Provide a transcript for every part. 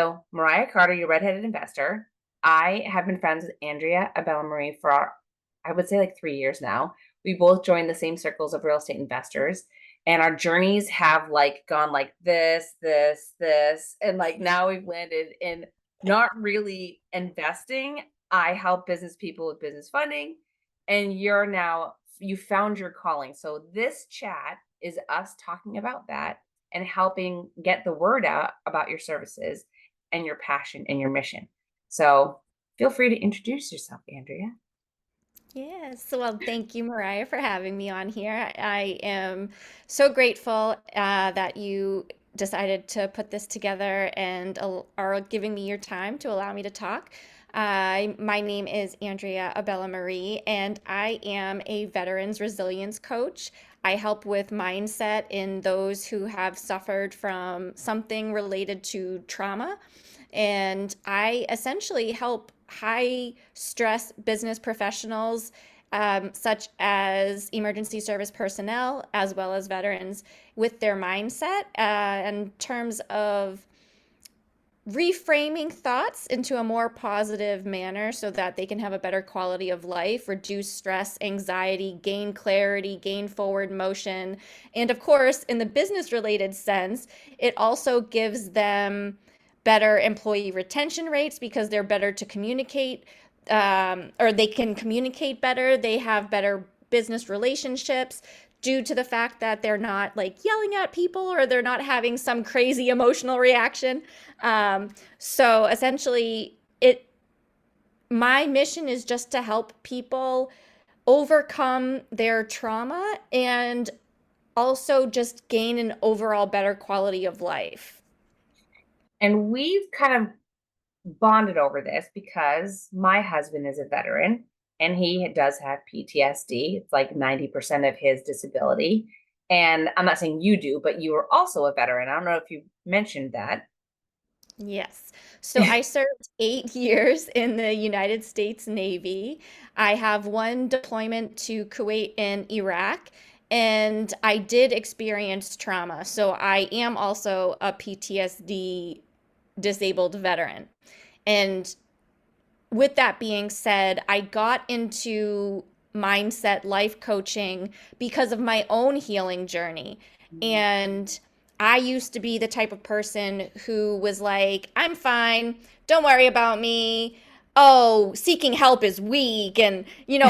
So, Mariah Carter, your redheaded investor. I have been friends with Andrea Abella Marie for I would say like 3 years now. We both joined the same circles of real estate investors, and our journeys have like gone like this, and like now we've landed in not really investing. I help business people with business funding, and you found your calling. So this chat is us talking about that and helping get the word out about your services and your passion and your mission. So feel free to introduce yourself, Andrea. Yes. Well, thank you, Mariah, for having me on here. I am so grateful that you decided to put this together and are giving me your time to allow me to talk. My name is Andrea Abella Marie, and I am a veterans resilience coach. I help with mindset in those who have suffered from something related to trauma. And I essentially help high stress business professionals, such as emergency service personnel, as well as veterans, with their mindset in terms of reframing thoughts into a more positive manner so that they can have a better quality of life, reduce stress, anxiety, gain clarity, gain forward motion. And of course, in the business related sense, it also gives them better employee retention rates because they're better to communicate, or they can communicate better. They have better business relationships due to the fact that they're not like yelling at people or they're not having some crazy emotional reaction. So essentially, my mission is just to help people overcome their trauma and also just gain an overall better quality of life. And we've kind of bonded over this because my husband is a veteran and he does have PTSD. It's like 90% of his disability. And I'm not saying you do, but you are also a veteran. I don't know if you mentioned that. Yes. So I served 8 years in the United States Navy. I have one deployment to Kuwait and Iraq, and I did experience trauma. So I am also a PTSD disabled veteran. And with that being said, I got into mindset life coaching because of my own healing journey. And I used to be the type of person who was like, I'm fine. Don't worry about me. Oh, seeking help is weak. And,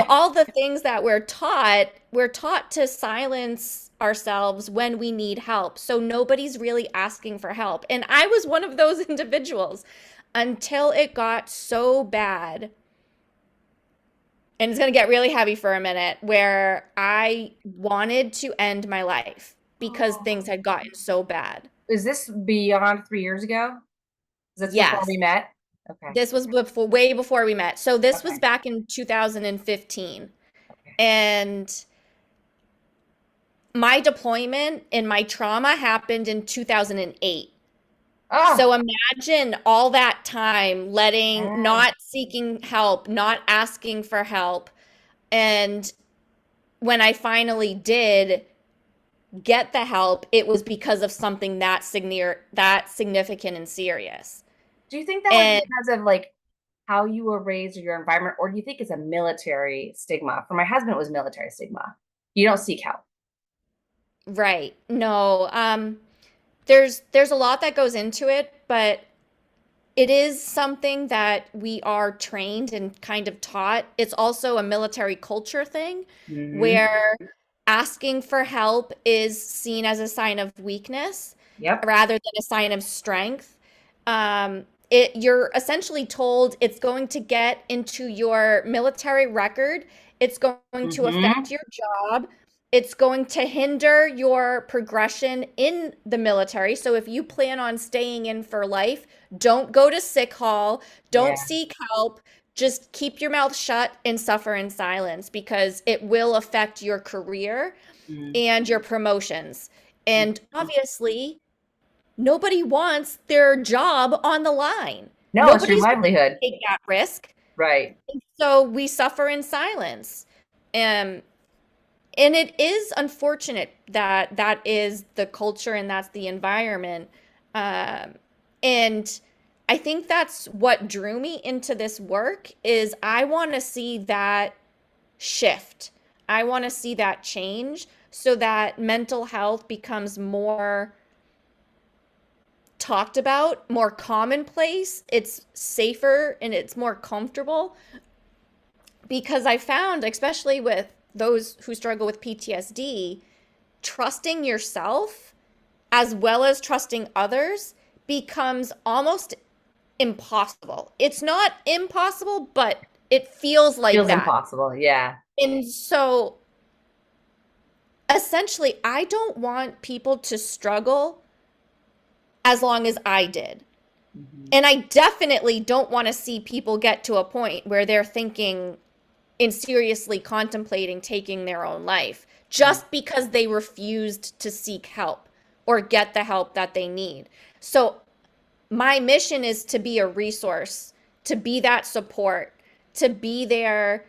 all the things that we're taught to silence ourselves when we need help. So nobody's really asking for help. And I was one of those individuals until it got so bad, and it's going to get really heavy for a minute, where I wanted to end my life because things Oh. had gotten so bad. Is this beyond 3 years ago? Is this before Yes, we met? Okay. this was way before we met. So this was Okay. back in 2015. Okay. And my deployment and my trauma happened in 2008. Oh, So imagine all that time yeah. not seeking help, not asking for help. And when I finally did get the help, it was because of something that significant and serious. Do you think that was And because of like how you were raised or your environment, or do you think it's a military stigma? For my husband, it was military stigma. You don't seek help. right, no, there's a lot that goes into it, but it is something that we are trained and kind of taught. It's also a military culture thing Hmm. where asking for help is seen as a sign of weakness Yep. rather than a sign of strength. You're essentially told it's going to get into your military record, it's going to Hmm. affect your job, it's going to hinder your progression in the military. So if you plan on staying in for life, don't go to sick hall, don't Yeah. seek help. Just keep your mouth shut and suffer in silence because it will affect your career Mm-hmm. and your promotions. And obviously, nobody wants their job on the line. No, it's your Nobody's going livelihood. to take that risk. Right. So we suffer in silence. Um, and it is unfortunate that that is the culture and that's the environment. Um, and I think that's what drew me into this work is I want to see that shift. I want to see that change so that mental health becomes more talked about, more commonplace, it's safer and it's more comfortable because I found, especially with those who struggle with PTSD, trusting yourself as well as trusting others becomes almost impossible. It's not impossible, but it feels like Feels that. impossible. Yeah. And so essentially, I don't want people to struggle as long as I did. Mhm. And I definitely don't want to see people get to a point where they're thinking and seriously contemplating taking their own life Mhm. just because they refused to seek help or get the help that they need. So, my mission is to be a resource, to be that support, to be there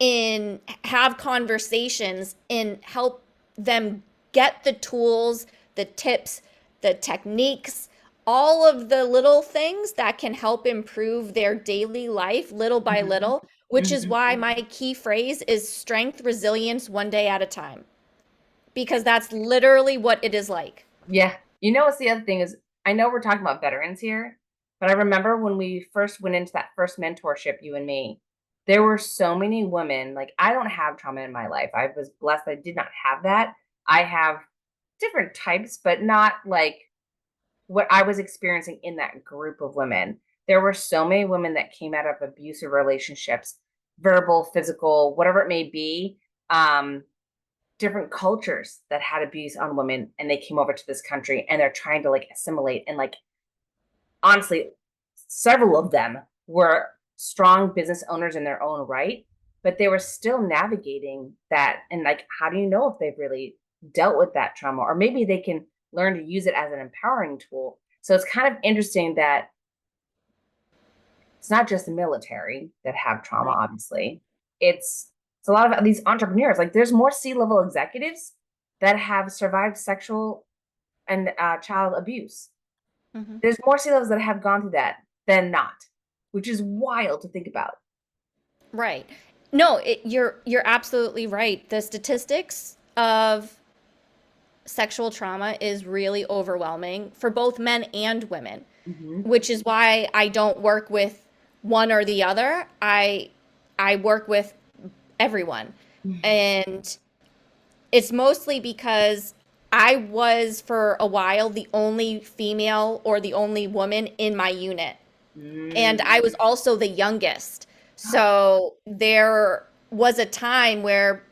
and have conversations and help them get the tools, the tips, the techniques, all of the little things that can help improve their daily life little by Mhm. little, which is Mhm. why my key phrase is strength, resilience, one day at a time, because that's literally what it is like. Yeah. You know what's the other thing is I know we're talking about veterans here, but I remember when we first went into that first mentorship, you and me, there were so many women. Like, I don't have trauma in my life. I was blessed I did not have that. I have different types, but not like what I was experiencing in that group of women. There were so many women that came out of abusive relationships, verbal, physical, whatever it may be. Um, Different cultures that had abuse on women, and they came over to this country and they're trying to like assimilate, and like honestly, several of them were strong business owners in their own right, but they were still navigating that. And like, how do you know if they've really dealt with that trauma, or maybe they can learn to use it as an empowering tool? So it's kind of interesting that it's not just the military that have trauma, Right. obviously. It's a lot of these entrepreneurs. Like, there's more C-level executives that have survived sexual and child abuse. Mhm. There's more C-levels that have gone through that than not, which is wild to think about. Right. No, you're absolutely right. The statistics of sexual trauma is really overwhelming for both men and women, Hmm. which is why I don't work with one or the other. I work with everyone. And it's mostly because I was for a while the only female or the only woman in my unit. And I was Mm. also the youngest. So there was a time where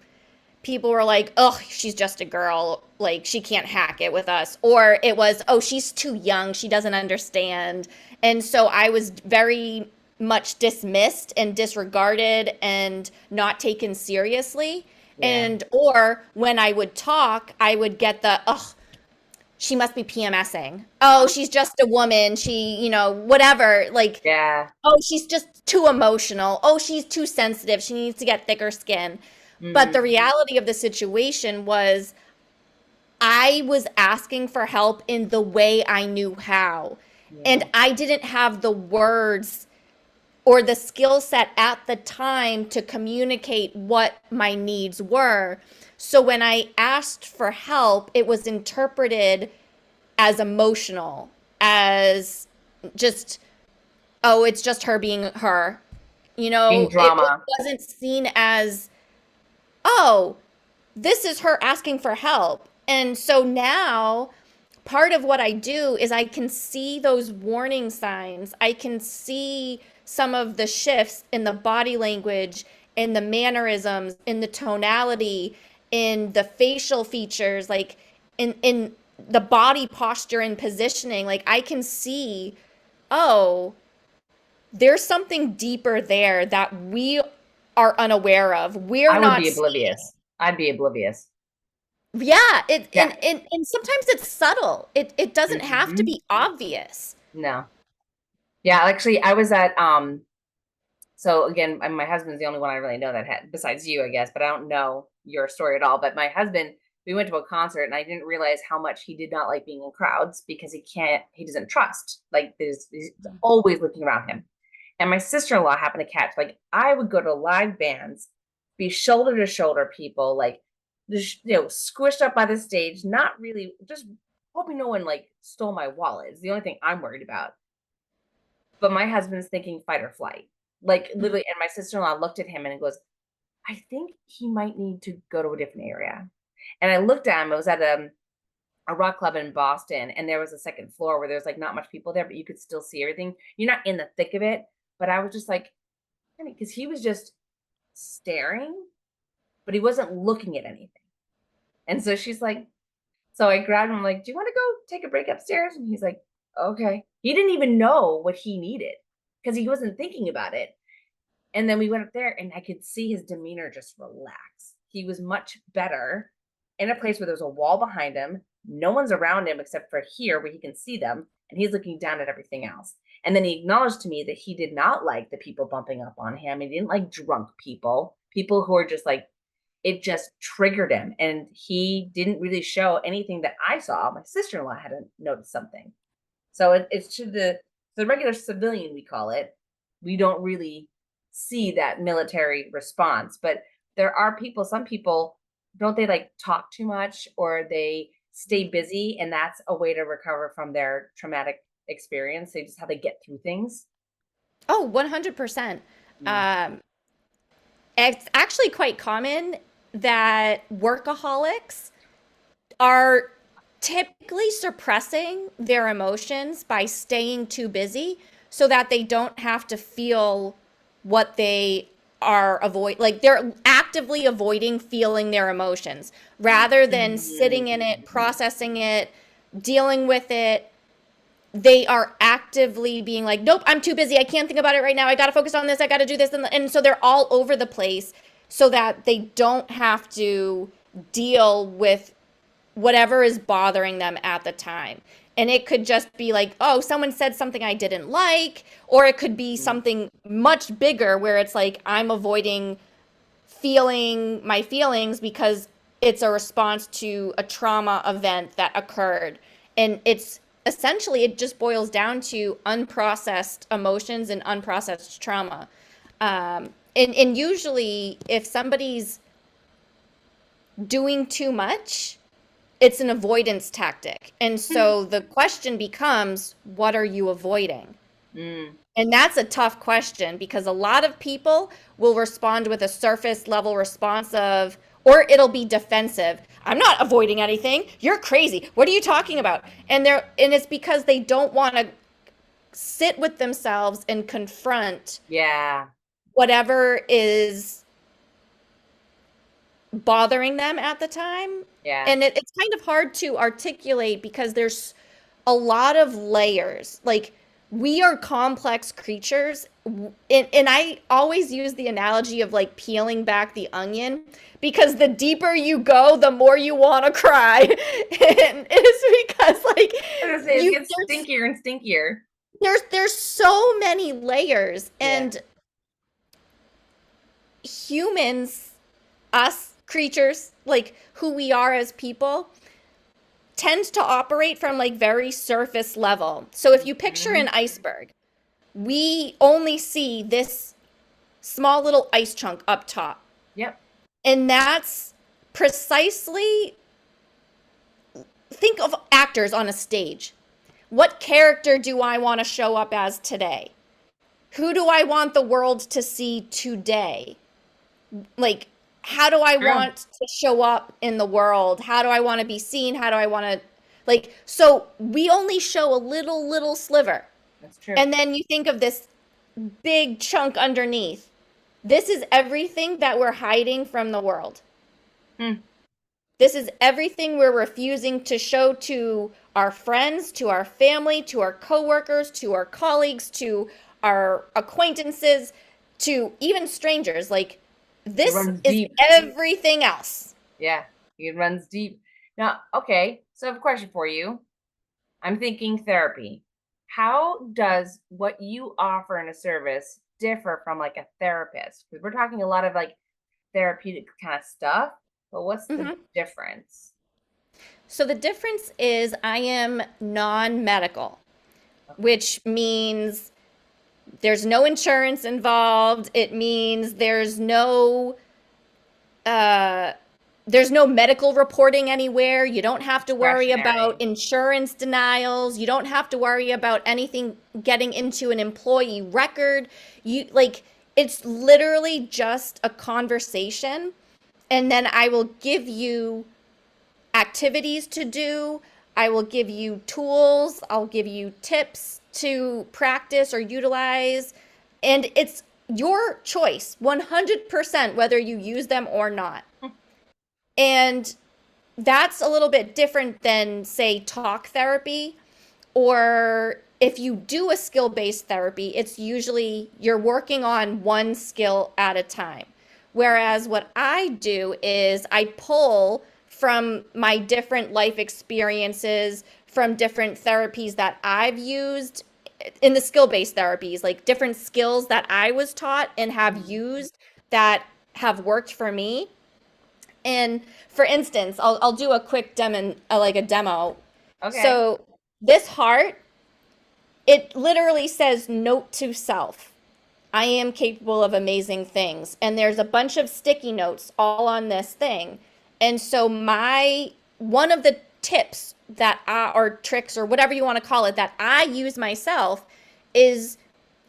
people were like, "Oh, she's just a girl. Like she can't hack it with us." Or it was, "Oh, she's too young. She doesn't understand." And so I was very much dismissed and disregarded and not taken seriously. Yeah. And or when I would talk, I would get the, "Oh, she must be PMSing. Oh, she's just a woman. She, whatever." Like, Yeah. "Oh, she's just too emotional. Oh, she's too sensitive. She needs to get thicker skin." But the Mm. reality of the situation was I was asking for help in the way I knew how. And Yeah. I didn't have the words or the skill set at the time to communicate what my needs were. So when I asked for help, it was interpreted as emotional, as just, "Oh, it's just her being her." Being It drama. wasn't seen as, "Oh, this is her asking for help." And so now part of what I do is I can see those warning signs. I can see some of the shifts in the body language, in the mannerisms, in the tonality, in the facial features, like in the body posture and positioning. Like I can see, oh, there's something deeper there that we are unaware of. We're I would not be seeing. oblivious. I'd be oblivious. Yeah, it Yeah. and sometimes it's subtle. It doesn't have to Hmm. be obvious. No. Yeah, actually, I was at so again, my husband's the only one I really know that had, besides you, I guess, but I don't know your story at all. But my husband we went to a concert and I didn't realize how much he did not like being in crowds because he doesn't trust. Like he's always looking around him. And my sister-in-law happened to catch, like, I would go to live bands, be shoulder to shoulder people, like, just, squished up by the stage, not really, just hoping no one like stole my wallet is the only thing I'm worried about. But my husband's thinking fight or flight. Like literally, and my sister-in-law looked at him and goes, I think he might need to go to a different area. And I looked at him, it was at a rock club in Boston, and there was a second floor where there's like not much people there, but you could still see everything. You're not in the thick of it. But I was just like, because he was just staring, but he wasn't looking at anything. And so she's like, so I grabbed him, I'm like, do you want to go take a break upstairs? And he's like, okay. He didn't even know what he needed because he wasn't thinking about it. And then we went up there and I could see his demeanor just relax. He was much better in a place where there's a wall behind him. No one's around him except for here where he can see them. And he's looking down at everything else. And then he acknowledged to me that he did not like the people bumping up on him. He didn't like drunk people who are just like, it just triggered him. And he didn't really show anything that I saw. My sister-in-law hadn't noticed something. So it's to the regular civilian, we call it. We don't really see that military response, but there are people, some people, don't they like talk too much or they stay busy and that's a way to recover from their traumatic experience. They just how they get through things. Oh, 100%. Mm. Um, it's actually quite common that workaholics are typically suppressing their emotions by staying too busy so that they don't have to feel what they are like they're actively avoiding feeling their emotions rather than sitting in it, processing it, dealing with it. They are actively being like, nope, I'm too busy. I can't think about it right now. I got to focus on this. I got to do this. And so they're all over the place so that they don't have to deal with whatever is bothering them at the time. And it could just be like, oh, someone said something I didn't like, or it could be something much bigger where it's like I'm avoiding feeling my feelings because it's a response to a trauma event that occurred. And it's essentially, it just boils down to unprocessed emotions and unprocessed trauma. And usually, if somebody's doing too much, it's an avoidance tactic. And so the question becomes, what are you avoiding? Mm. And that's a tough question because a lot of people will respond with a surface level response of, or it'll be defensive. I'm not avoiding anything. You're crazy. What are you talking about? And it's because they don't want to sit with themselves and confront Yeah. whatever is bothering them at the time. Yeah. And it's kind of hard to articulate because there's a lot of layers. Like, we are complex creatures. And I always use the analogy of like peeling back the onion because the deeper you go, the more you want to cry. And it's because like It gets stinkier and stinkier. There's so many layers, and humans, us creatures, like who we are as people, tend to operate from like very surface level. So if you picture an iceberg, we only see this small little ice chunk up top. Yep. And that's precisely, think of actors on a stage. What character do I want to show up as today? Who do I want the world to see today? Like, how do I want to show up in the world? How do I want to be seen? How do I want to, like, so we only show a little sliver. That's true. And then you think of this big chunk underneath. This is everything that we're hiding from the world. This is everything we're refusing to show to our friends, to our family, to our coworkers, to our colleagues, to our acquaintances, to even strangers. Like, this is everything else. Yeah, it runs deep. Now, okay, so I have a question for you. I'm thinking therapy. How does what you offer in a service differ from like a therapist? Because we're talking a lot of like therapeutic kind of stuff, but what's the difference? So the difference is I am non-medical, Okay. which means there's no insurance involved. It means uh, there's no medical reporting anywhere. You don't have to worry about Discretionary. insurance denials. You don't have to worry about anything getting into an employee record. It's literally just a conversation. And then I will give you activities to do. I will give you tools. I'll give you tips to practice or utilize. And it's your choice 100% whether you use them or not. And that's a little bit different than, say, talk therapy, or if you do a skill based therapy, it's usually you're working on one skill at a time. Mhm. Whereas what I do is I pull from my different life experiences, from different therapies that I've used in the skill based therapies, like different skills that I was taught and have Mhm. used that have worked for me. And for instance, I'll do a quick demo, like a demo. Okay. So this heart, it literally says note to self. I am capable of amazing things. And there's a bunch of sticky notes all on this thing. And so my one of the tips or tricks or whatever you want to call it that I use myself is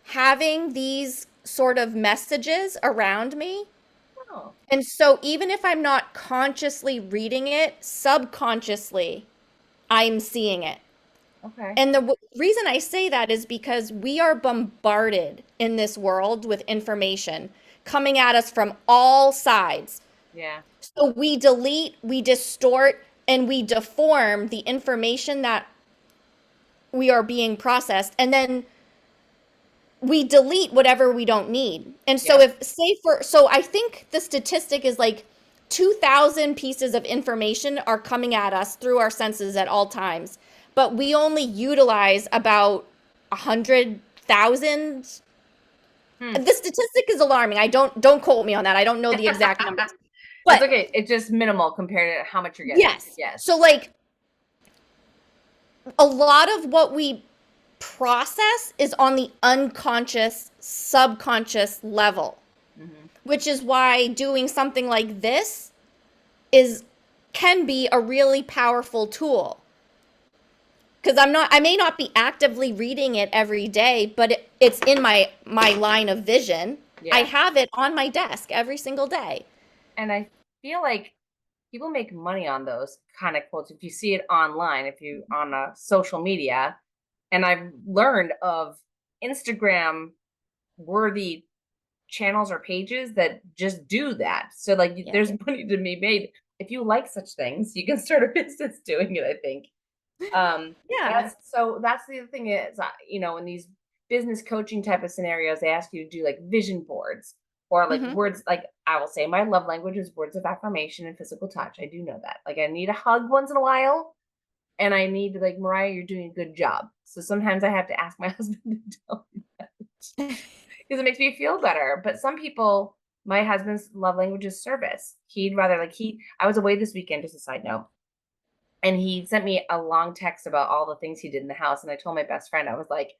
having these sort of messages around me. Oh, And so even if I'm not consciously reading it, subconsciously, I'm seeing it. okay. And the reason I say that is because we are bombarded in this world with information coming at us from all sides. Yeah. So we delete, we distort, and we deform the information that we are being processed. And then we delete whatever we don't need. And so Yep. if say for so I think the statistic is like 2,000 pieces of information are coming at us through our senses at all times, but we only utilize about 100,000. Hmm. The statistic is alarming. I don't quote me on that. I don't know the exact numbers. It's But okay. It's just minimal compared to how much you're getting. yes. So Yes. like a lot of what we process is on the unconscious, subconscious level, Hmm. which is why doing something like this is can be a really powerful tool because I may not be actively reading it every day, but it's in my line of vision. I Yeah. have it on my desk every single day. And I feel like people make money on those kind of quotes. If you see it online, if you on social media, and I've learned of Instagram worthy channels or pages that just do that. So like Yeah. there's money to be made. If you like such things, you can start a business doing it, I think. Yeah. That's the other thing is, in these business coaching type of scenarios, they ask you to do like vision boards or like Hmm. words. Like I will say, my love language is words of affirmation and physical touch. I do know that. Like I need a hug once in a while, and I need like Mariah, you're doing a good job. So sometimes I have to ask my husband to tell me because it makes me feel better. But some people, my husband's love language is service. He'd rather like he. I was away this weekend. Just a side note, and he sent me a long text about all the things he did in the house, and I told my best friend, I was like,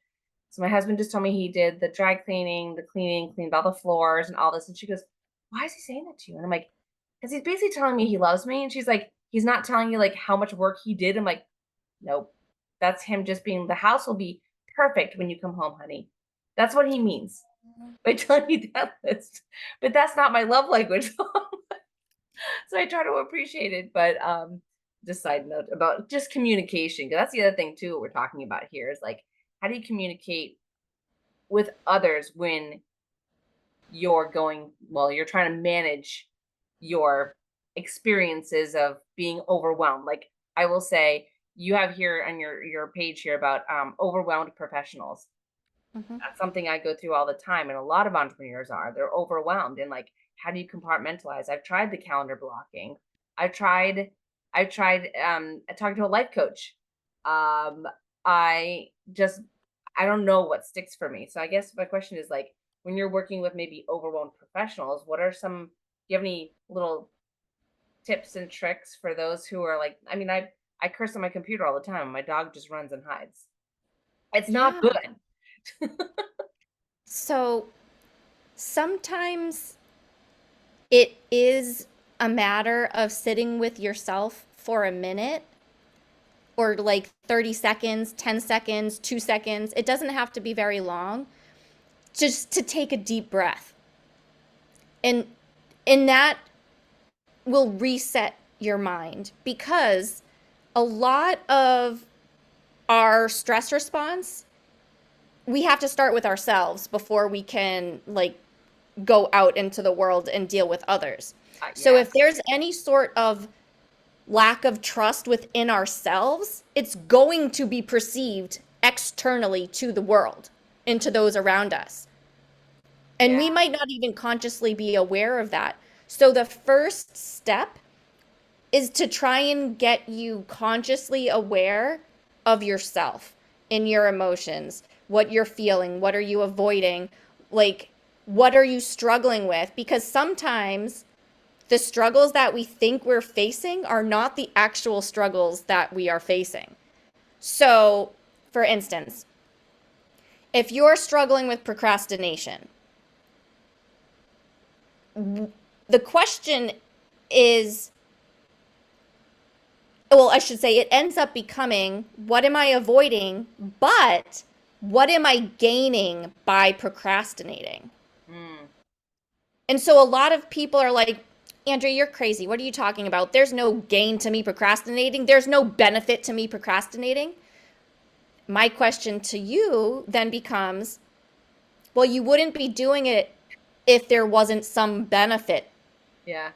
"So my husband just told me he did the dry cleaning, the cleaning, cleaned all the floors and all this." And she goes, "Why is he saying that to you?" And I'm like, "Because he's basically telling me he loves me." And she's like, "He's not telling you like how much work he did." I'm like, "Nope. That's him just being the house will be perfect when you come home, honey." That's what he means by telling you that list. But that's not my love language. So I try to appreciate it. But just side note about just communication, because that's the other thing too. What we're talking about here is like, how do you communicate with others when you're trying to manage your experiences of being overwhelmed. Like I will say, you have here on your page here about overwhelmed professionals. Hmm. That's something I go through all the time, and a lot of entrepreneurs are. They're overwhelmed, and like, how do you compartmentalize? I've tried the calendar blocking. I've tried. I've tried talking to a life coach. Um, I just I don't know what sticks for me. So I guess my question is like, when you're working with maybe overwhelmed professionals, what are some? Do you have any little tips and tricks for those who are like? I mean, I curse on my computer all the time. My dog just runs and hides. It's not Yeah. good. So sometimes it is a matter of sitting with yourself for a minute or like 30 seconds, 10 seconds, 2 seconds. It doesn't have to be very long, just to take a deep breath. And that will reset your mind because a lot of our stress response, we have to start with ourselves before we can like go out into the world and deal with others. So Yeah, if there's any sort of lack of trust within ourselves, it's going to be perceived externally to the world and to those around us. And yeah, we might not even consciously be aware of that. So the first step is to try and get you consciously aware of yourself and your emotions, what you're feeling, what are you avoiding, like what are you struggling with? Because sometimes the struggles that we think we're facing are not the actual struggles that we are facing. So, for instance, if you're struggling with procrastination, the question is, well, I should say it ends up becoming what am I avoiding, but what am I gaining by procrastinating? mm, And so a lot of people are like, Andrea, you're crazy. What are you talking about? There's no gain to me procrastinating. There's no benefit to me procrastinating. My question to you then becomes, well, you wouldn't be doing it if there wasn't some benefit. yeah,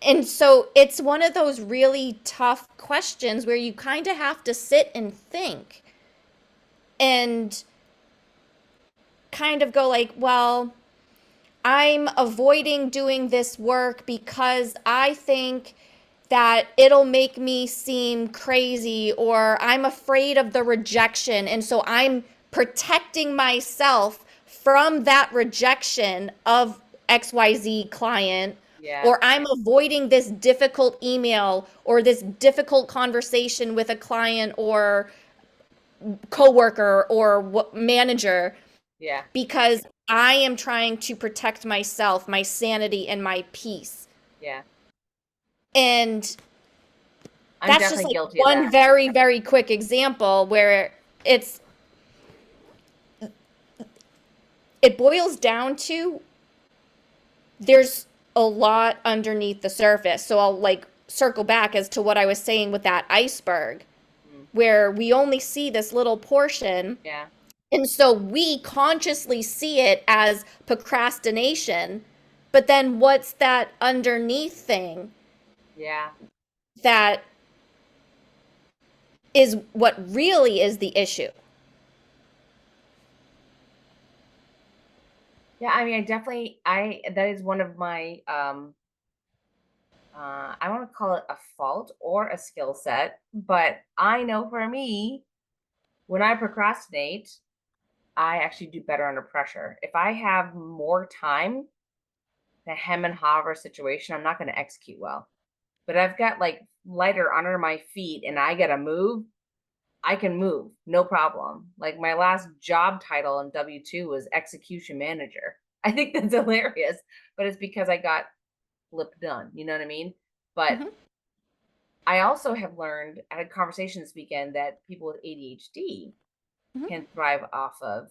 And so it's one of those really tough questions where you kind of have to sit and think and kind of go like, well, I'm avoiding doing this work because I think that it'll make me seem crazy, or I'm afraid of the rejection. And so I'm protecting myself from that rejection of XYZ client, yeah, or I'm avoiding this difficult email or this difficult conversation with a client or coworker or manager yeah, because I am trying to protect myself, my sanity, and my peace. yeah. And I'm that's just definitely like guilty of one that. very, very quick example where it boils down to there's a lot underneath the surface. So I'll like circle back as to what I was saying with that iceberg, Mm, where we only see this little portion. yeah, And so we consciously see it as procrastination. But then what's that underneath thing yeah. that is what really is the issue? Yeah, I mean, I that is one of my I want to call it a fault or a skill set, but I know for me, when I procrastinate, I actually do better under pressure. If I have more time to hem and haw over a situation, I'm not going to execute well. But I've got like lighter under my feet and I got to move, I can move, no problem. Like my last job title in W-2 was execution manager. I think that's hilarious, but it's because I got flip done. You know what I mean? But Mhm. I also have learned, I had a conversation this weekend that people with ADHD Mhm. can thrive off of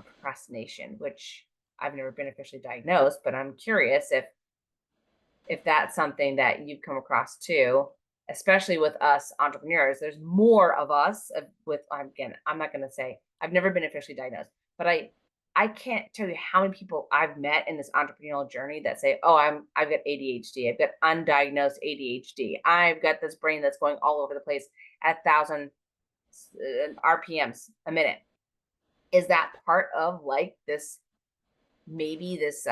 procrastination, which I've never been officially diagnosed, but I'm curious if that's something that you've come across too, especially with us entrepreneurs. There's more of us with again, I'm not going to say I've never been officially diagnosed, but I can't tell you how many people I've met in this entrepreneurial journey that say, "Oh, I've got ADHD. I've got undiagnosed ADHD. I've got this brain that's going all over the place at 1,000 RPMs a minute." Is that part of like this maybe this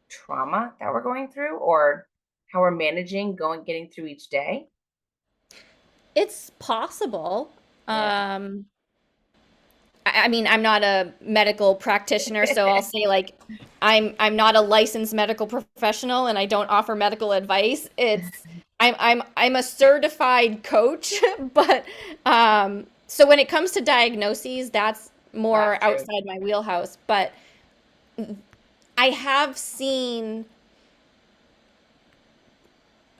trauma that we're going through or how we're managing going getting through each day? It's possible. Yeah. Um, I mean, I'm not a medical practitioner, so I'll say like I'm not a licensed medical professional and I don't offer medical advice. I'm a certified coach, but so when it comes to diagnoses, that's more That's true. outside my wheelhouse. But I have seen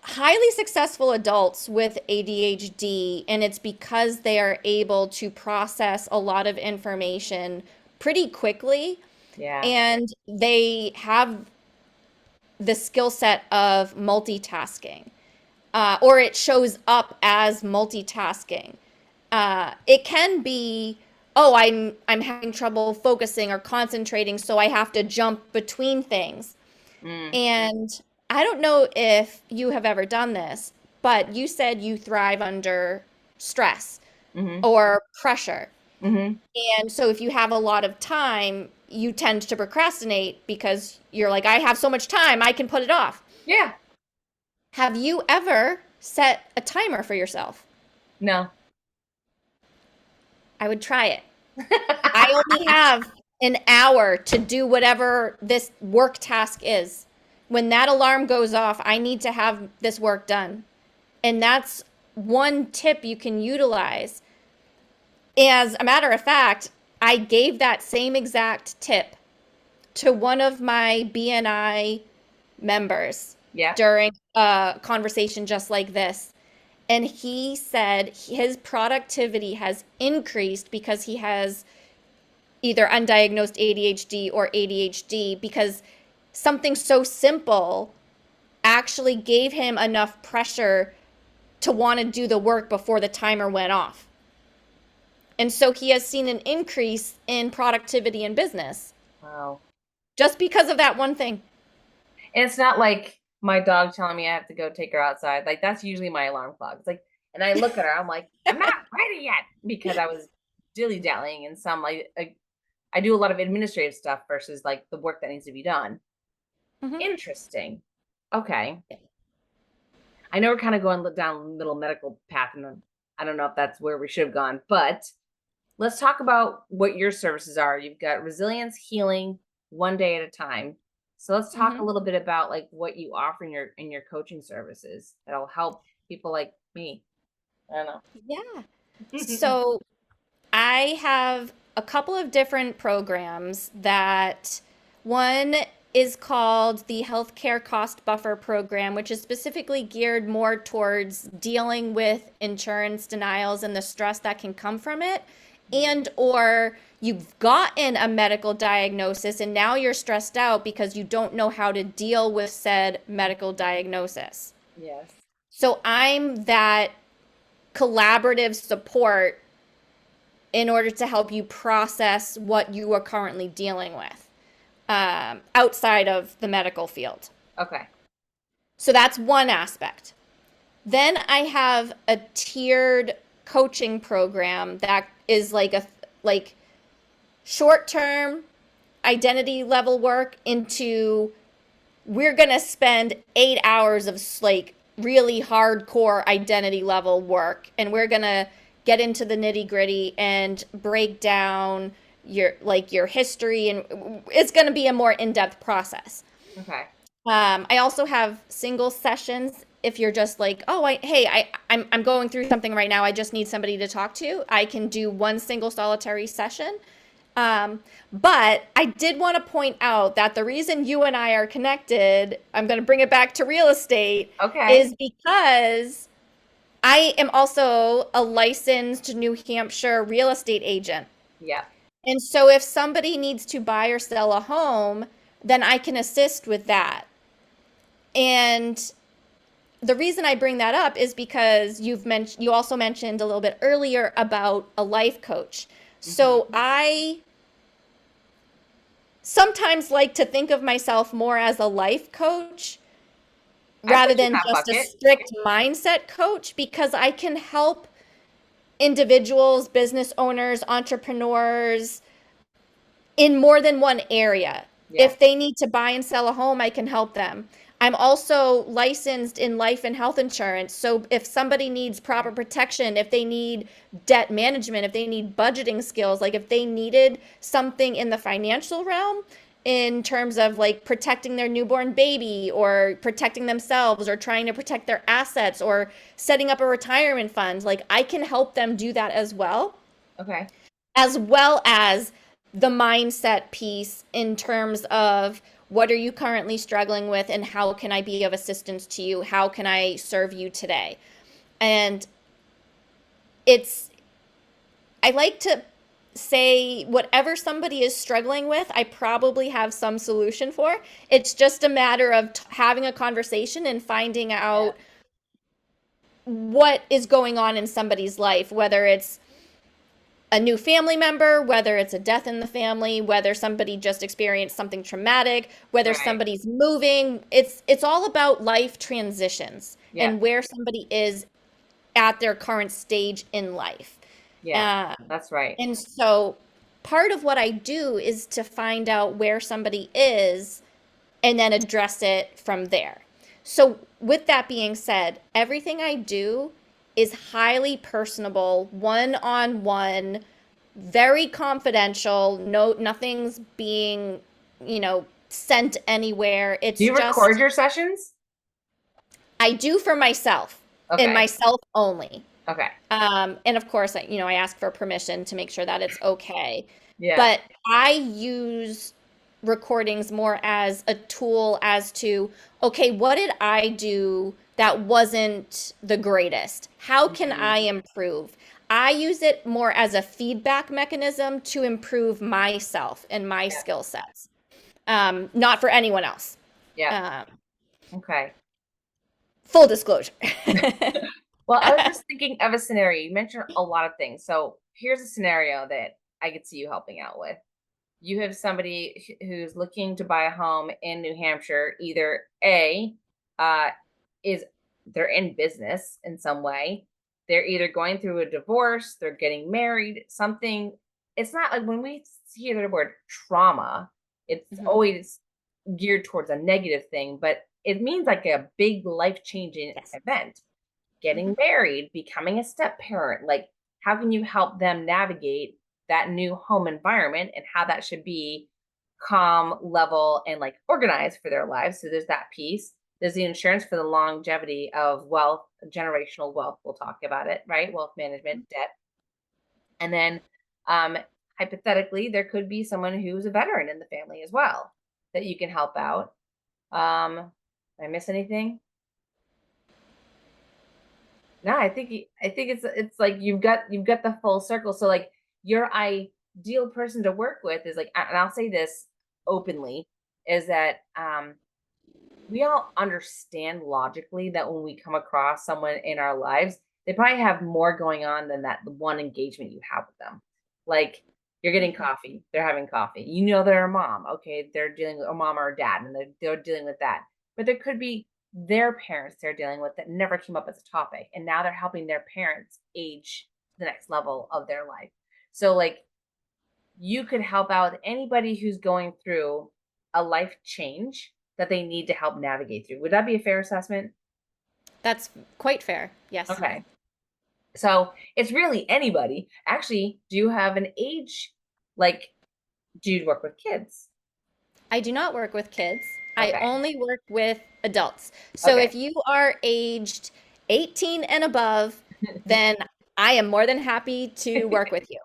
highly successful adults with ADHD, and it's because they are able to process a lot of information pretty quickly, Yeah. and they have the skill set of multitasking, or it shows up as multitasking. It can be, oh, I'm having trouble focusing or concentrating, so I have to jump between things. Mm. And I don't know if you have ever done this, but you said you thrive under stress Mm-hmm. or pressure. Mm-hmm. And so if you have a lot of time, you tend to procrastinate because you're like, I have so much time, I can put it off. Yeah. Have you ever set a timer for yourself? No. I would try it. I only have an hour to do whatever this work task is. When that alarm goes off, I need to have this work done. And that's one tip you can utilize. As a matter of fact, I gave that same exact tip to one of my BNI members Yeah. during a conversation just like this. And he said his productivity has increased because he has either undiagnosed ADHD or ADHD, because something so simple actually gave him enough pressure to want to do the work before the timer went off. And so he has seen an increase in productivity in business Wow. just because of that one thing. And it's not like my dog telling me I have to go take her outside. Like that's usually my alarm clock. It's like, and I look at her, I'm like, I'm not ready yet because I was dilly dallying in some like I do a lot of administrative stuff versus like the work that needs to be done. Mhm. Interesting. Okay. I know we're kind of going down a little medical path, and I don't know if that's where we should have gone, but let's talk about what your services are. You've got resilience healing one day at a time. So let's talk a Mhm. little bit about like what you offer in your coaching services that'll help people like me. I don't Yeah. know. So I have a couple of different programs that one is called the Healthcare Cost Buffer Program, which is specifically geared more towards dealing with insurance denials and the stress that can come from it. Mhm. And or you've gotten a medical diagnosis and now you're stressed out because you don't know how to deal with said medical diagnosis. Yes. So I'm that collaborative support in order to help you process what you are currently dealing with, outside of the medical field. Okay. So that's one aspect. Then I have a tiered coaching program that is like short term identity level work into, we're going to spend 8 hours of like really hardcore identity level work, and we're going to get into the nitty gritty and break down your history, and it's going to be a more in-depth process. Okay. I also have single sessions. If you're just like, oh, I'm going through something right now, I just need somebody to talk to, I can do one single solitary session. But I did want to point out that the reason you and I are connected, I'm going to bring it back to real estate, Okay. is because I am also a licensed New Hampshire real estate agent. Yeah. And so if somebody needs to buy or sell a home, then I can assist with that. And the reason I bring that up is because you also mentioned a little bit earlier about a life coach. Hmm. So I sometimes like to think of myself more as a life coach I rather put you in than that just a bucket. strict mindset coach, because I can help individuals, business owners, entrepreneurs in more than one area. Yeah. If they need to buy and sell a home, I can help them. I'm also licensed in life and health insurance. So if somebody needs proper protection, if they need debt management, if they need budgeting skills, like if they needed something in the financial realm, in terms of like protecting their newborn baby or protecting themselves or trying to protect their assets or setting up a retirement fund. Like I can help them do that Okay. as well as the mindset piece in terms of what are you currently struggling with and how can I be of assistance to you? How can I serve you today? And it's, I like to say whatever somebody is struggling with, I probably have some solution for. It's just a matter of having a conversation and finding Yeah. out what is going on in somebody's life, whether it's a new family member, whether it's a death in the family, whether somebody just experienced something traumatic, whether Right. somebody's moving. It's all about life transitions Yeah. and where somebody is at their current stage in life. Yeah. Um, That's right. and so part of what I do is to find out where somebody is and then address it from there. So, with that being said, everything I do is highly personable, one on one, very confidential. No, nothing's being, sent anywhere. Do It's you record just, your sessions? I do for myself and Okay. myself only. Okay. And of course, I ask for permission to make sure that it's okay. Yeah. But I use recordings more as a tool as to, okay, what did I do that wasn't the greatest? How can Mhm. I improve? I use it more as a feedback mechanism to improve myself and my Yeah. skill sets, not for anyone else. Yeah. Um, Okay. Full disclosure. Well, I was just thinking of a scenario. You mentioned a lot of things. So here's a scenario that I could see you helping out with. You have somebody who's looking to buy a home in New Hampshire. Either A, uh, is they're in business in some way. They're either going through a divorce, they're getting married, something. It's not like when we hear the word trauma, it's Mhm. always geared towards a negative thing, but it means like a big life changing Yes. event. Mhm. Getting married, becoming a step parent, like how can you help them navigate that new home environment and how that should be calm, level, and like organized for their lives? So there's that piece. There's the insurance for the longevity of wealth, generational wealth. We'll talk about it, right? Wealth management, debt. And then um, hypothetically, there could be someone who's a veteran in the family as well that you can help out. Did I miss anything? No, I think it's like you've got the full circle. So like your ideal person to work with is like, and I'll say this openly, is that we all understand logically that when we come across someone in our lives, they probably have more going on than that one engagement you have with them. Like you're getting Mhm. coffee, they're having coffee. You know they're a mom. Okay, they're dealing with a mom or a dad, and they're dealing with that. But there could be their parents they're dealing with that never came up as a topic. And now they're helping their parents age to the next level of their life. So like you could help out anybody who's going through a life change that they need to help navigate through. Would that be a fair assessment? That's quite fair. Yes. Okay. So it's really anybody. Actually, do you have an age? Like, do you work with kids? I do not work with kids. I Okay. only work with adults. So Okay. if you are aged 18 and above, then I am more than happy to work with you.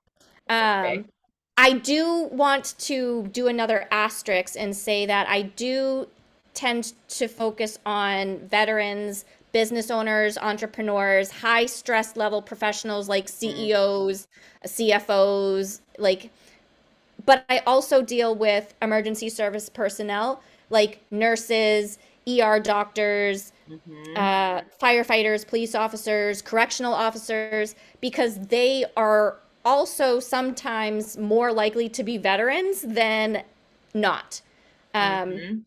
Okay. Um, I do want to do another asterisk and say that I do tend to focus on veterans, business owners, entrepreneurs, high stress level professionals like Mhm. CEOs, CFOs, like, but I also deal with emergency service personnel like nurses, ER doctors, Mhm. firefighters, police officers, correctional officers, because they are also sometimes more likely to be veterans than not. Um, Mhm.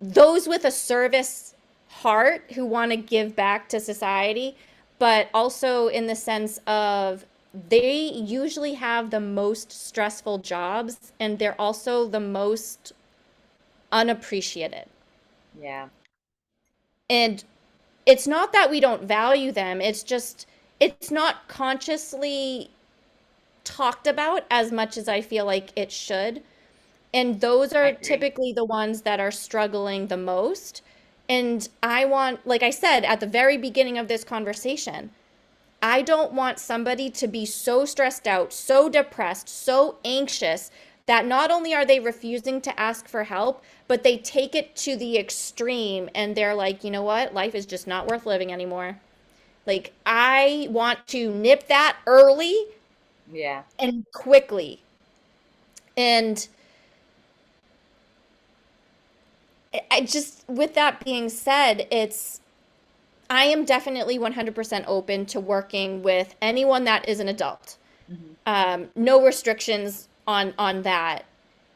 those with a service heart who want to give back to society, but also in the sense of they usually have the most stressful jobs and they're also the most unappreciated. Yeah. And it's not that we don't value them, it's just it's not consciously talked about as much as I feel like it should. And those I are agree. typically the ones that are struggling the most. And I want, like I said at the very beginning of this conversation, I don't want somebody to be so stressed out, so depressed, so anxious that not only are they refusing to ask for help, but they take it to the extreme and they're like, you know what? Life is just not worth living anymore. Like, I want to nip that early Yeah. and quickly. And I just, with that being said, I am definitely 100% open to working with anyone that is an adult. Hmm. No restrictions on that.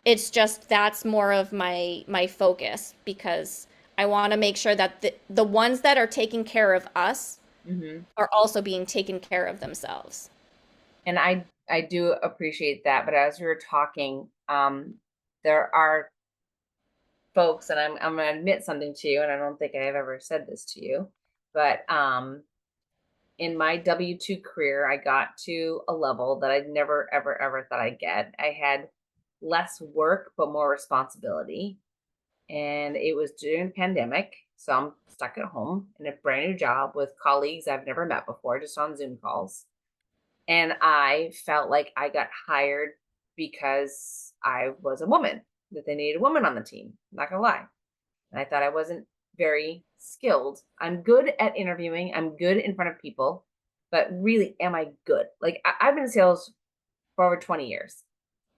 It's just that's more of my focus because I want to make sure that the ones that are taking care of us Hmm. are also being taken care of themselves. And I do appreciate that. But as we were talking, there are folks, and I'm gonna admit something to you, and I don't think I have ever said this to you, but in my W-2 career, I got to a level that I'd never, ever, ever thought I'd get. I had less work, but more responsibility. And it was during the pandemic. So I'm stuck at home in a brand new job with colleagues I've never met before, just on Zoom calls. And I felt like I got hired because I was a woman, that they needed a woman on the team. I'm not gonna lie. And I thought I wasn't very skilled. I'm good at interviewing, I'm good in front of people, but really, am I good? Like, I've been in sales for over 20 years.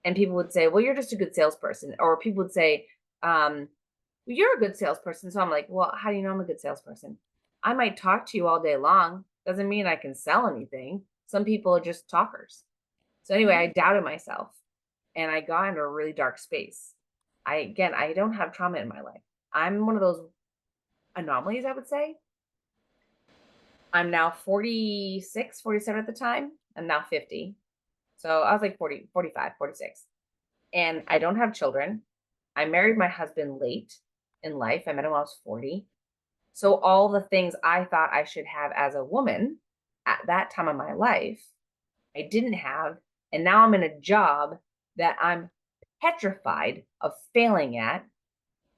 And people would say, well, you're just a good salesperson. Or people would say, well, you're a good salesperson. So I'm like, well, how do you know I'm a good salesperson? I might talk to you all day long. Doesn't mean I can sell anything. Some people are just talkers. So anyway, I doubted myself and I got into a really dark space. I don't have trauma in my life. I'm one of those anomalies, I would say. I'm now 46, 47 at the time. I'm now 50. So I was like 40, 45, 46. And I don't have children. I married my husband late in life. I met him when I was 40. So all the things I thought I should have as a woman at that time of my life, I didn't have. And now I'm in a job that I'm petrified of failing at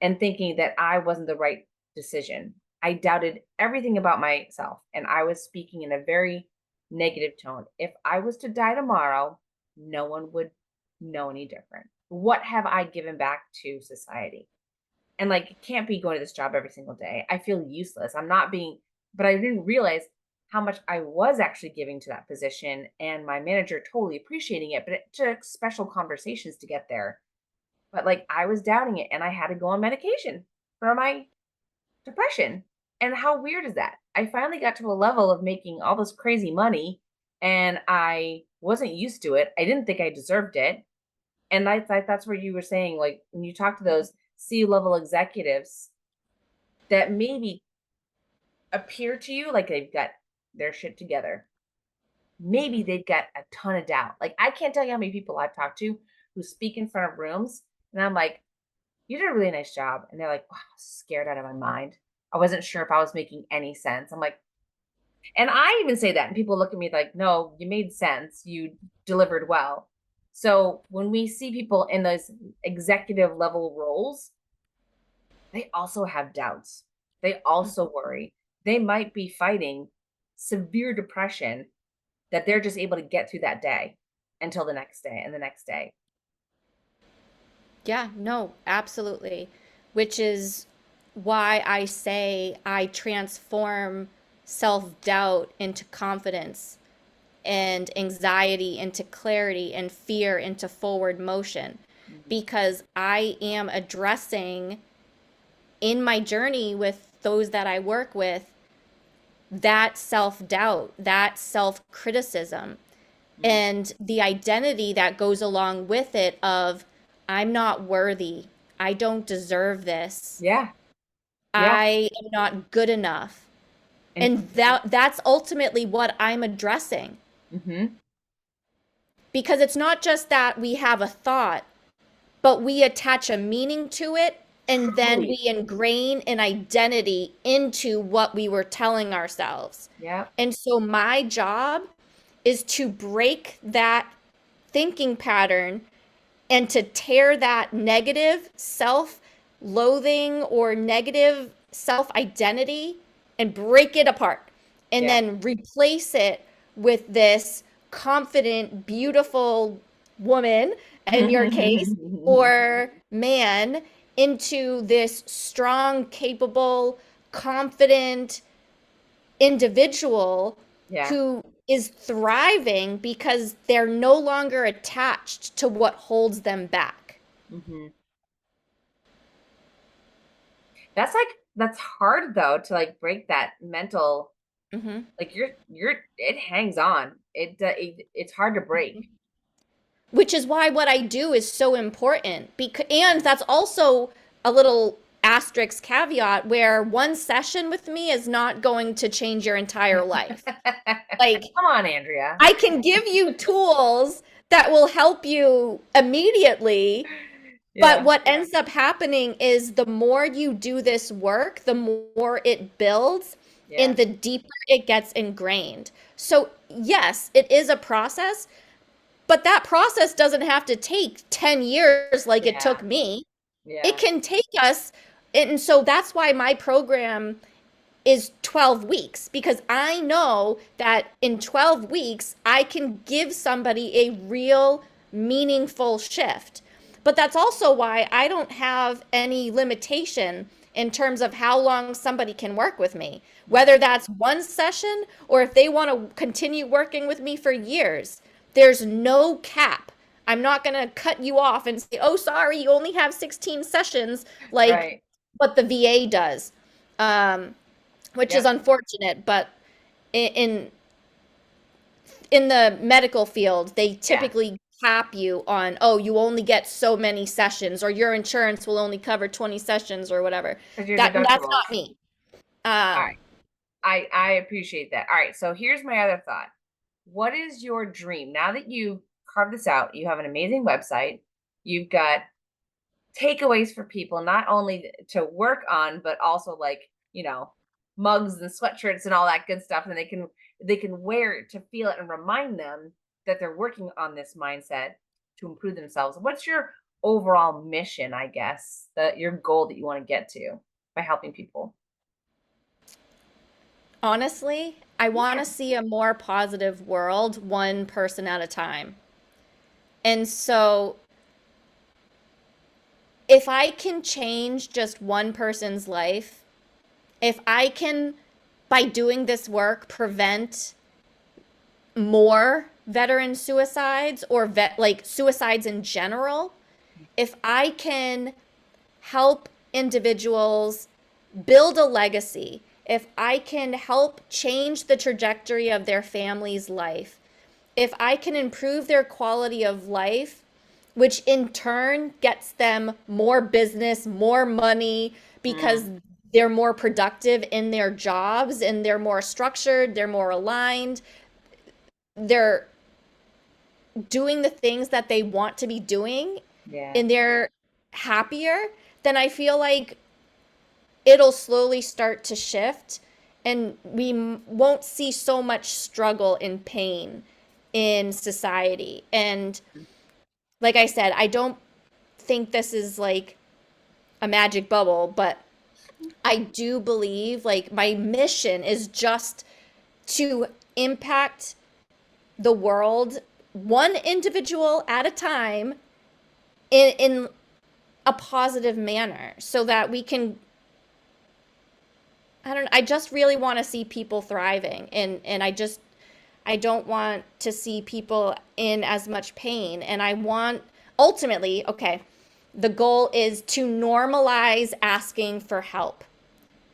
and thinking that I wasn't the right decision. I doubted everything about myself and I was speaking in a very negative tone. If I was to die tomorrow, no one would know any different. What have I given back to society? And like, it can't be going to this job every single day. I feel useless. I'm not being, but I didn't realize how much I was actually giving to that position and my manager totally appreciating it. But it took special conversations to get there. But like, I was doubting it and I had to go on medication for my depression. And how weird is that? I finally got to a level of making all this crazy money and I wasn't used to it. I didn't think I deserved it. And that's where you were saying, like, when you talk to those C-level executives that maybe appear to you like they've got their shit together, maybe they've got a ton of doubt. Like, I can't tell you how many people I've talked to who speak in front of rooms, and I'm like, you did a really nice job. And they're like, wow, I was scared out of my mind. I wasn't sure if I was making any sense. I'm like, and I even say that, and people look at me like, no, you made sense. You delivered well. So when we see people in those executive level roles, they also have doubts. They also worry. They might be fighting severe depression that they're just able to get through that day until the next day and the next day. Yeah, no, absolutely. Which is why I say I transform self-doubt into confidence and anxiety into clarity and fear into forward motion Mhm. because I am addressing in my journey with those that I work with that self doubt, that self criticism, Mhm. and the identity that goes along with it of I'm not worthy. I don't deserve this. Yeah. Yeah. I am not good enough. And And that's ultimately what I'm addressing mhm. because it's not just that we have a thought, but we attach a meaning to it and then Truly. we ingrain an identity into what we were telling ourselves. Yeah. And so my job is to break that thinking pattern and to tear that negative self-loathing or negative self-identity and break it apart and Yeah. then replace it with this confident, beautiful woman, in your case, or man, into this strong, capable, confident individual Yeah. who is thriving because they're no longer attached to what holds them back. Hmm. That's hard though to like break that mental, Hmm. like you're it hangs on. It's hard to break. Which is why what I do is so important. Because, and that's also a little asterisk caveat where one session with me is not going to change your entire life. Like, Come on, Andrea. I can give you tools that will help you immediately. But Yeah. what ends up happening is the more you do this work, the more it builds Yeah. and the deeper it gets ingrained. So, yes, it is a process, but that process doesn't have to take 10 years like it Yeah. took me. It Yeah. can take us, and so that's why my program is 12 weeks, because I know that in 12 weeks, I can give somebody a real, meaningful shift. But that's also why I don't have any limitation in terms of how long somebody can work with me, whether Mhm. that's one session or if they want to continue working with me for years. There's no cap. I'm not going to cut you off and say, oh, sorry, you only have 16 sessions like Right. what the VA does. Um, which is Yep. unfortunate, but in in the medical field, they Yeah. typically cap you on, oh, you only get so many sessions, or your insurance will only cover 20 sessions or whatever. Because your That's deductibles. not me. All right. I appreciate that. All right. So here's my other thought. What is your dream? Now that you've carved this out, you have an amazing website. You've got takeaways for people, not only to work on, but also like, mugs and sweatshirts and all that good stuff. And they can wear it to feel it and remind them that they're working on this mindset to improve themselves. What's your overall mission, I guess, that your goal that you want to get to by helping people? Honestly, I want Yeah. to see a more positive world, one person at a time. And so, if I can change just one person's life, if I can, by doing this work, prevent more veteran suicides or like suicides in general, if I can help individuals build a legacy, if I can help change the trajectory of their family's life, if I can improve their quality of life, which in turn gets them more business, more money, because Mm, they're more productive in their jobs and they're more structured, they're more aligned, they're doing the things that they want to be doing yeah. and they're happier, then I feel like it'll slowly start to shift and we won't see so much struggle and pain in society. And like I said, I don't think this is like a magic bubble, but I do believe like my mission is just to impact the world one individual at a time in a positive manner so that we can, I don't, I just really want to see people thriving, and I don't want to see people in as much pain, and I want ultimately, okay, the goal is to normalize asking for help,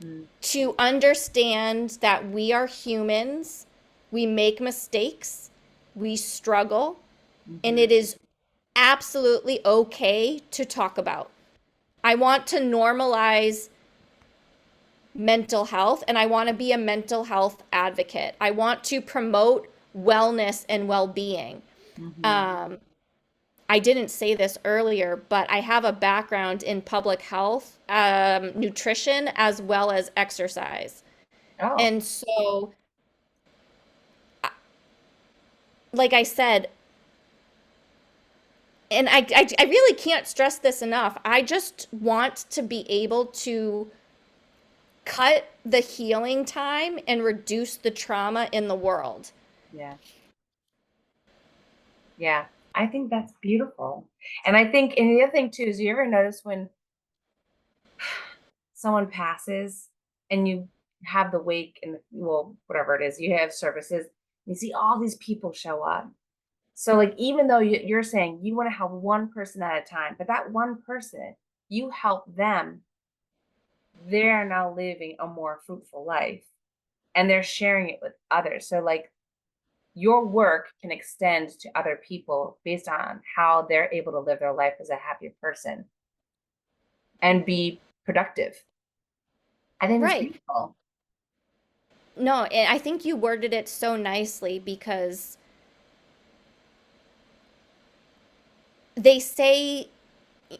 Mm, to understand that we are humans, we make mistakes, we struggle, and mhm. it is absolutely okay to talk about. I want to normalize mental health and I want to be a mental health advocate. I want to promote wellness and well-being. Mhm. Um, I didn't say this earlier, but I have a background in public health, nutrition, as well as exercise. Oh, And so, like I said, and I really can't stress this enough. I just want to be able to cut the healing time and reduce the trauma in the world. Yeah. Yeah. I think that's beautiful. And I think, and the other thing too, is you ever notice when someone passes and you have the wake and well, whatever it is, you have services, you see all these people show up. So, like, even though you're saying you want to help one person at a time, but that one person, you help them, they're now living a more fruitful life and they're sharing it with others. So, like, your work can extend to other people based on how they're able to live their life as a happier person and be productive. I think that's Right. beautiful. No, and I think you worded it so nicely because they say,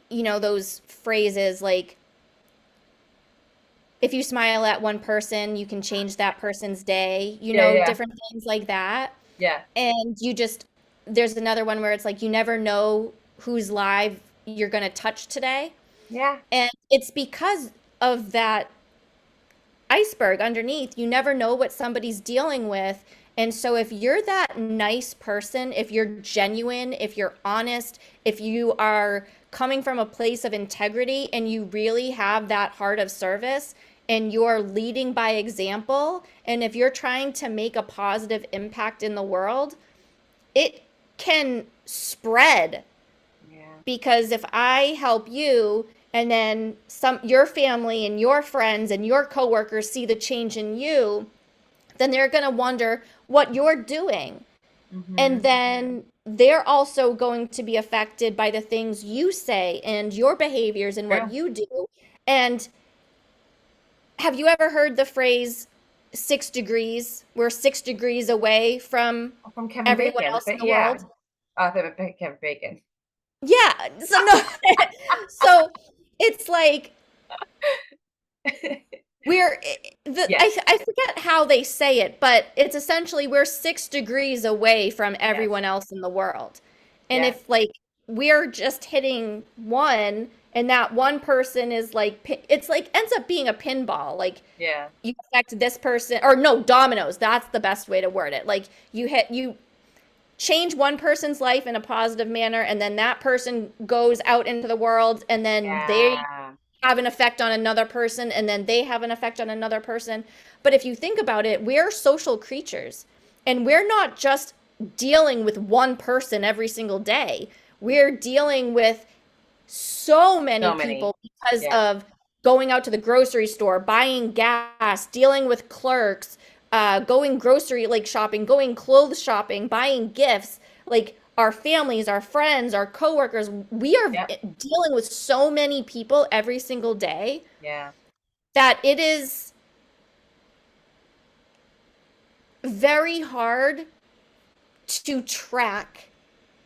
those phrases like, if you smile at one person, you can change that person's day, Yeah, yeah, different things like that. yeah, And there's another one where it's like, you never know whose live you're going to touch today. yeah, And it's because of that iceberg underneath. You never know what somebody's dealing with. And so if you're that nice person, if you're genuine, if you're honest, if you are coming from a place of integrity and you really have that heart of service and you're leading by example, and if you're trying to make a positive impact in the world, it can spread, yeah, because if I help you and then your family and your friends and your coworkers see the change in you, then they're going to wonder what you're doing. And mm-hmm, then they're also going to be affected by the things you say and your behaviors and what true. you do. And have you ever heard the phrase 6 degrees? We're 6 degrees away from From Kevin everyone Bacon, else in but the world. yeah, Kevin Bacon. Yeah. So no. So it's like we're Yes, I forget how they say it, but it's essentially we're 6 degrees away from yes, everyone else in the world. And yes, if like we're just hitting one and that one person is like it's like ends up being a pinball. Like yeah, you affect this person, or no, dominoes. That's the best way to word it. Like you change one person's life in a positive manner and then that person goes out into the world and then they yeah, have an effect on another person and then they have an effect on another person. But if you think about it, we're social creatures and we're not just dealing with one person every single day. We're dealing with so many so many. people because Yeah, of going out to the grocery store, buying gas, dealing with clerks, going grocery like shopping, going clothes shopping, buying gifts, like our families, our friends, our coworkers. We are yep, dealing with so many people every single day yeah, that it is very hard to track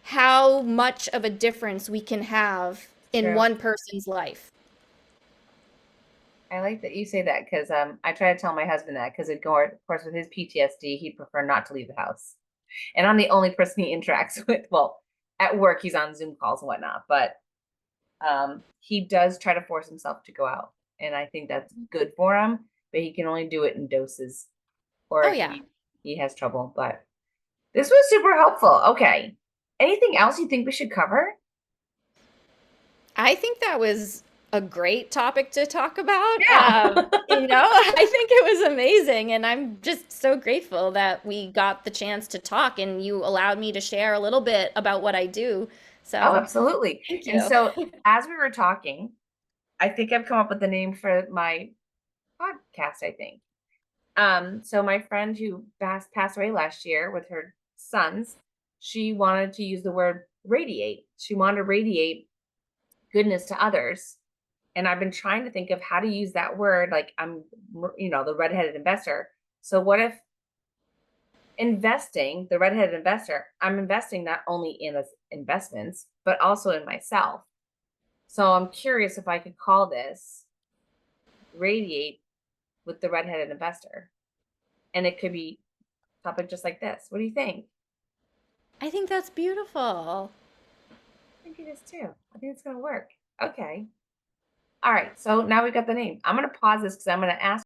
how much of a difference we can have in true. one person's life. I like that you say that because I try to tell my husband that because of course, with his PTSD, he'd prefer not to leave the house. And I'm the only person he interacts with. Well, at work, he's on Zoom calls and whatnot, but he does try to force himself to go out. And I think that's good for him, but he can only do it in doses Oh or yeah. he has trouble. But this was super helpful. Okay. Anything else you think we should cover? I think that was a great topic to talk about. Yeah. I think it was amazing. And I'm just so grateful that we got the chance to talk and you allowed me to share a little bit about what I do. Oh, So absolutely. thank And you. so as we were talking, I think I've come up with the name for my podcast, I think. So my friend who passed away last year with her sons, she wanted to use the word radiate. She wanted to radiate goodness to others. And I've been trying to think of how to use that word. Like the redheaded investor. So what if investing, the redheaded investor, I'm investing not only in investments, but also in myself. So I'm curious if I could call this radiate with the redheaded investor. And it could be topic just like this. What do you think? I think that's beautiful. think it is too. I think it's gonna work. Okay. All right. So now we've got the name. I'm gonna pause this because I'm gonna ask